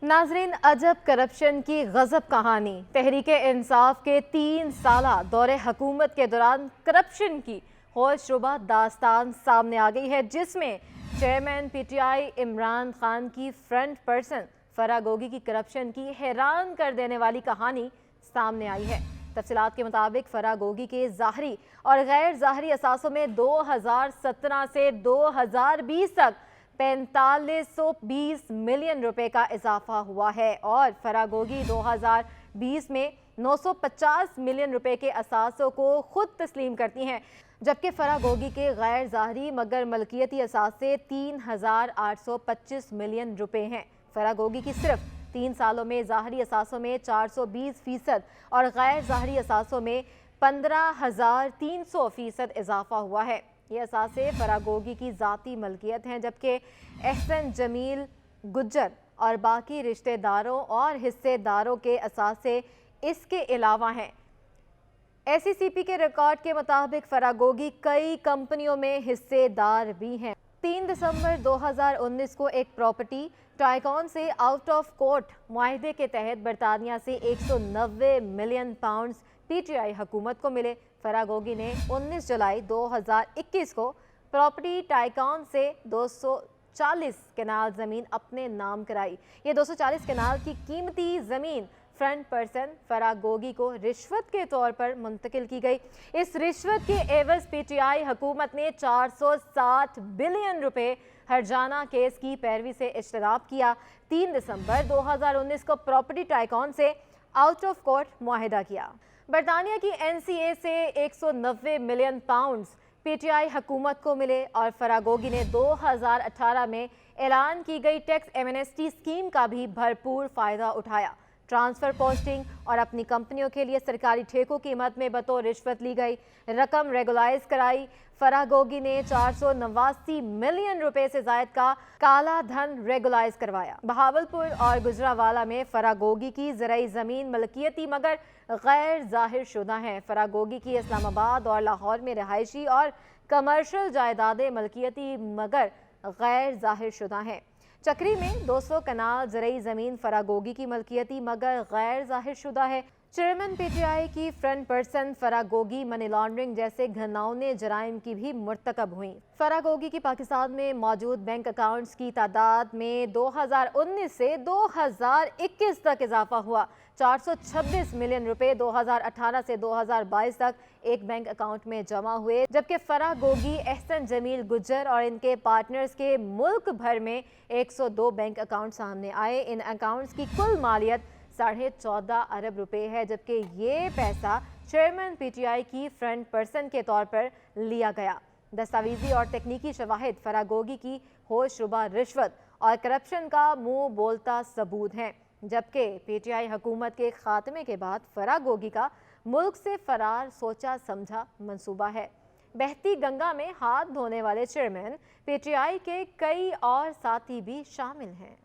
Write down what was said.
नाजरीन, अजब करप्शन की गजब कहानी तहरीक इंसाफ के 3 साला दौरे हुकूमत के दौरान करप्शन की होशरुबा दास्तान सामने आ गई है, जिसमें चेयरमैन पीटीआई इमरान खान की फ्रंट पर्सन फराह गोगी की करप्शन की हैरान कर देने वाली कहानी सामने आई है। तफसीलात के मुताबिक फराह गोगी के ज़ाहरी और गैर ज़ाहरी असासों में 2017 से 2020 तक 4520 मिलियन रुपए का इजाफा हुआ है और फराह गोगी 2020 में 950 मिलियन रुपए के असासों को खुद तस्लीम करती हैं, जबकि फराह गोगी के गैर ज़ाहरी मगर मलकियती असासे 3825 मिलियन रुपए हैं। फराह गोगी की सिर्फ 3 सालों में ज़ाहरी असासों में 420% और गैर ज़ाहरी असासों में 15,300% इजाफा हुआ है। ये असासे फराह गोगी की ज़ाती मलकियत हैं, जबकि एहसन जमील गुज्जर और बाकी रिश्तेदारों और हिस्सेदारों के असासे इसके अलावा हैं। एसईसीपी के रिकॉर्ड के मुताबिक फराह गोगी कई कंपनियों में हिस्सेदार भी हैं। 3 दिसंबर 2019 को एक प्रॉपर्टी टाइकॉन से आउट ऑफ कोर्ट मुआहदे के तहत बरतानिया से 190 मिलियन पाउंड्स पीटीआई हुकूमत को मिले। फराह गोगी ने 19 जुलाई 2021 को प्रॉपर्टी टाइकॉन से 240 कनाल ज़मीन अपने नाम कराई। ये 240 कनाल की कीमती ज़मीन फ्रंट पर्सन फराह गोगी को रिश्वत के तौर पर मुंतकिल की गई। इस रिश्वत के एवज पीटीआई हुकूमत ने 460 बिलियन रुपए हरजाना केस की पैरवी से इश्तराब किया। 3 दिसंबर 2019 को प्रॉपर्टी टाइकॉन से आउट ऑफ कोर्ट मुआहिदा किया। बरतानिया की एनसीए से 190 मिलियन पाउंड्स पीटीआई हुकूमत को मिले और फराह गोगी ने 2018 में ऐलान की गई टैक्स एमनेस्टी स्कीम का भी भरपूर फ़ायदा उठाया। ट्रांसफ़र पोस्टिंग और अपनी कंपनियों के लिए सरकारी ठेकों की मद में बतौर रिश्वत ली गई रकम रेगुलाइज कराई। फराह गोगी ने 489 मिलियन रुपए से जायद का काला धन रेगुलाइज करवाया। बहावलपुर और गुजरावाला में फराह गोगी की ज़राई ज़मीन मलकियती मगर गैर ज़ाहिर शुदा हैं। फराह गोगी की इस्लामाबाद और लाहौर में रहायशी और कमर्शल जायदादें मलकियती मगर गैर ज़ाहिर शुदा हैं। चक्री में 200 कनाल ज़राई ज़मीन फराह गोगी की मलकियती मगर गैर ज़ाहिर शुदा है। चेयरमैन पीटीआई की front person Farah Gogi money laundering जैसे घिनौने जराइम की भी मुर्तकब हुई। फराह गोगी की पाकिस्तान में मौजूद बैंक अकाउंट्स की तादाद में 2019 से 2021 तक इजाफा हुआ। 426 मिलियन रुपए 2018 से 2022 तक एक बैंक अकाउंट में जमा हुए, जबकि फराह गोगी, एहसन जमील गुज्जर और इनके पार्टनर्स के मुल्क भर में 102 बैंक अकाउंट सामने आए। इन अकाउंट्स की कुल मालियत 14.5 अरब रुपए है, जबकि ये पैसा चेयरमैन पीटीआई की फ्रंट पर्सन के तौर पर लिया गया। दस्तावेजी और तकनीकी शवाहिद फराह गोगी की होशरुबा रिश्वत और करप्शन का मुंह बोलता सबूत हैं, जबकि पीटीआई हुकूमत के खात्मे के बाद फराह गोगी का मुल्क से फरार सोचा समझा मंसूबा है। बहती गंगा में हाथ धोने वाले चेयरमैन पीटीआई के कई और साथी भी शामिल हैं।